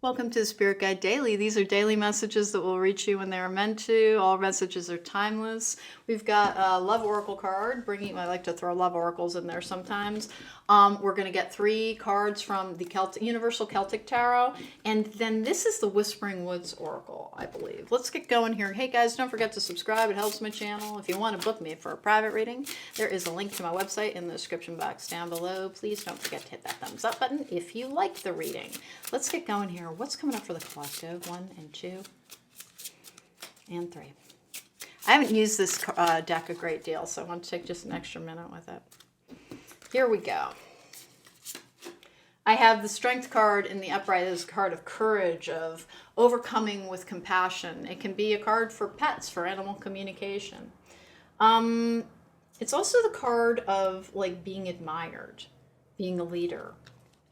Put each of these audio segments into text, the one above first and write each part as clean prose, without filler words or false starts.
Welcome to the Spirit Guide Daily. These are daily messages that will reach you when they are meant to. All messages are timeless. We've got a Love Oracle card. I like to throw Love Oracles in there sometimes. We're going to get 3 cards from the Universal Celtic Tarot. And then this is the Whispering Woods Oracle, I believe. Let's get going here. Hey guys, don't forget to subscribe. It helps my channel. If you want to book me for a private reading, there is a link to my website in the description box down below. Please don't forget to hit that thumbs up button if you like the reading. Let's get going here. What's coming up for the collective? 1 and 2 and 3. I haven't used this deck a great deal, so I want to take just an extra minute with it. Here we go. I have the Strength card in the upright as a card of courage, of overcoming with compassion. It can be a card for pets, for animal communication. It's also the card of like being admired, being a leader.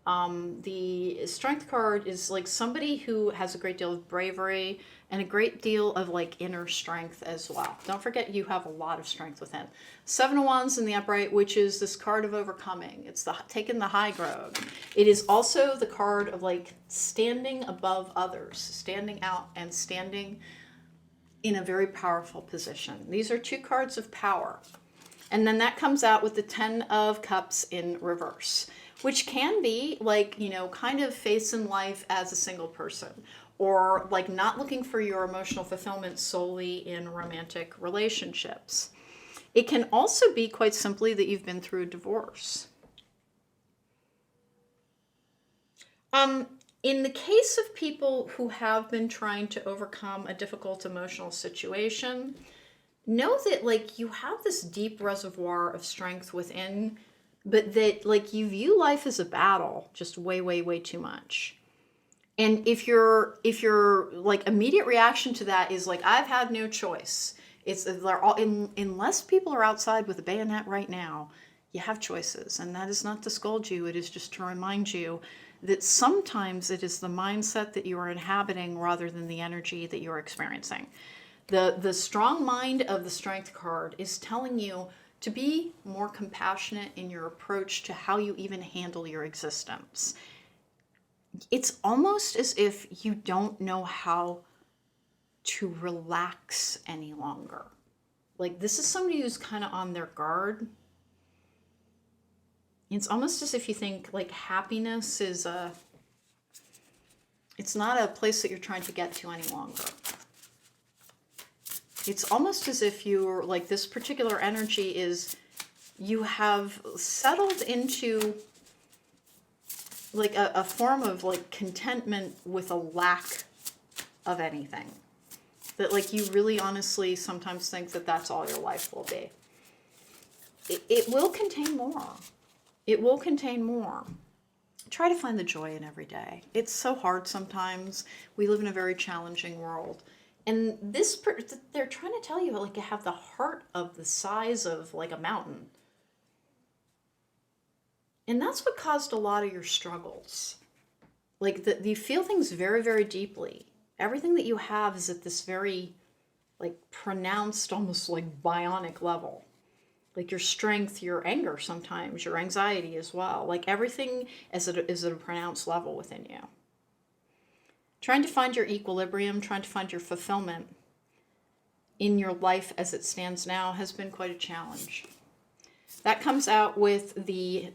The Strength card is like somebody who has a great deal of bravery and a great deal of like inner strength as well. Don't forget you have a lot of strength within. 7 of Wands in the upright, which is this card of overcoming. It's taking the high road. It is also the card of like standing above others, standing out and standing in a very powerful position. These are 2 cards of power. And then that comes out with the 10 of Cups in reverse, which can be like, you know, kind of facing life as a single person, or like not looking for your emotional fulfillment solely in romantic relationships. It can also be quite simply that you've been through a divorce. In the case of people who have been trying to overcome a difficult emotional situation, know that like you have this deep reservoir of strength within, but that like you view life as a battle just way, way, way too much. And if your like immediate reaction to that is like, I've had no choice. It's they're all unless people are outside with a bayonet right now, you have choices. And that is not to scold you. It is just to remind you that sometimes it is the mindset that you are inhabiting rather than the energy that you're experiencing. The strong mind of the Strength card is telling you to be more compassionate in your approach to how you even handle your existence. It's almost as if you don't know how to relax any longer. Like this is somebody who's kind of on their guard. It's almost as if you think like happiness is it's not a place that you're trying to get to any longer. It's almost as if you're like this particular energy is you have settled into like a form of like contentment with a lack of anything. That like you really honestly sometimes think that that's all your life will be. It will contain more. It will contain more. Try to find the joy in every day. It's so hard sometimes. We live in a very challenging world. And they're trying to tell you like you have the heart of the size of like a mountain. And that's what caused a lot of your struggles. Like you feel things very, very deeply. Everything that you have is at this very like pronounced, almost like bionic level. Like your strength, your anger sometimes, your anxiety as well. Like everything is at a pronounced level within you. Trying to find your equilibrium, trying to find your fulfillment in your life as it stands now has been quite a challenge. That comes out with the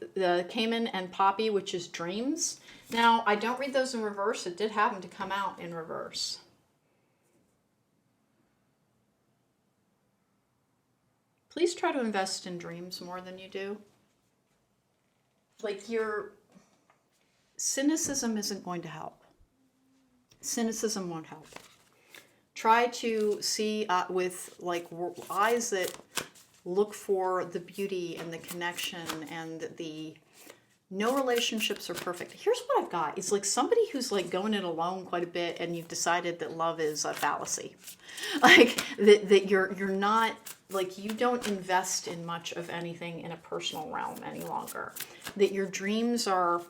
Cayman and Poppy, which is dreams. Now, I don't read those in reverse. It did happen to come out in reverse. Please try to invest in dreams more than you do. Like your cynicism isn't going to help. Cynicism won't help. Try to see with like eyes that look for the beauty and the connection and the no relationships are perfect. Here's what I've got. It's like somebody who's like going it alone quite a bit and you've decided that love is a fallacy. Like that you're not like you don't invest in much of anything in a personal realm any longer. That your dreams are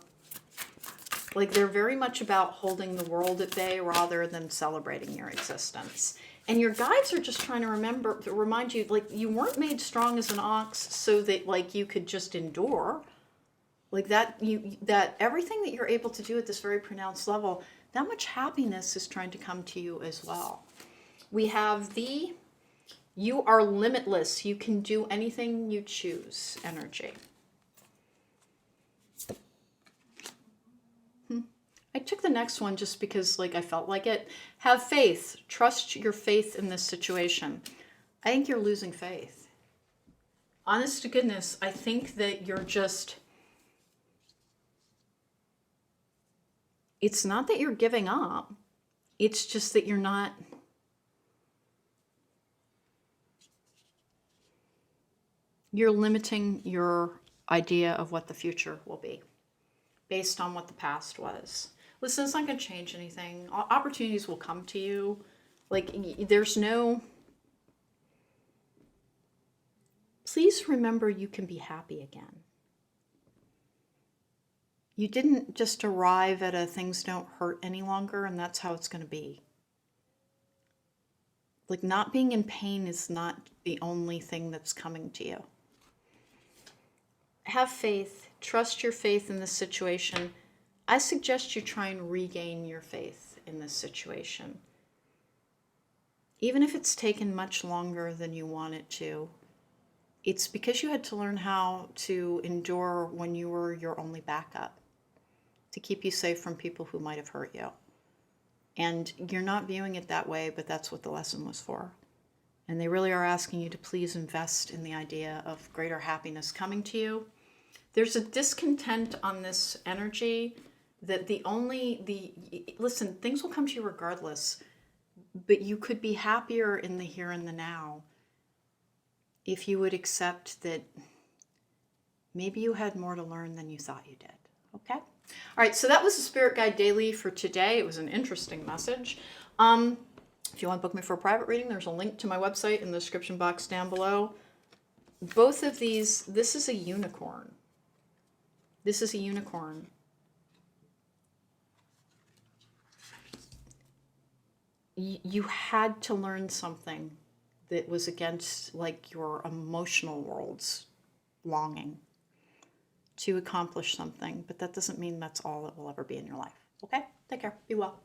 like they're very much about holding the world at bay rather than celebrating your existence. And your guides are just trying to remind you, like, you weren't made strong as an ox so that, like, you could just endure. Like that everything that you're able to do at this very pronounced level, that much happiness is trying to come to you as well. We have the you are limitless. You can do anything you choose energy. I took the next one just because I felt like it. Have faith. Trust your faith in this situation. I think you're losing faith. Honest to goodness, I think that you're just... It's not that you're giving up. It's just that you're not... You're limiting your idea of what the future will be based on what the past was. Listen, it's not going to change anything. Opportunities will come to you. There's no... Please remember you can be happy again. You didn't just arrive at a things don't hurt any longer and that's how it's going to be. Not being in pain is not the only thing that's coming to you. Have faith. Trust your faith in this situation. I suggest you try and regain your faith in this situation. Even if it's taken much longer than you want it to, it's because you had to learn how to endure when you were your only backup, to keep you safe from people who might have hurt you. And you're not viewing it that way, but that's what the lesson was for. And they really are asking you to please invest in the idea of greater happiness coming to you. There's a discontent on this energy that listen, things will come to you regardless, but you could be happier in the here and the now if you would accept that maybe you had more to learn than you thought you did. Okay? All right, so that was the Spirit Guide Daily for today. It was an interesting message. If you want to book me for a private reading, there's a link to my website in the description box down below. Both of these, this is a unicorn. This is a unicorn. You had to learn something that was against your emotional world's longing to accomplish something, but that doesn't mean that's all it will ever be in your life. Okay? Take care. Be well.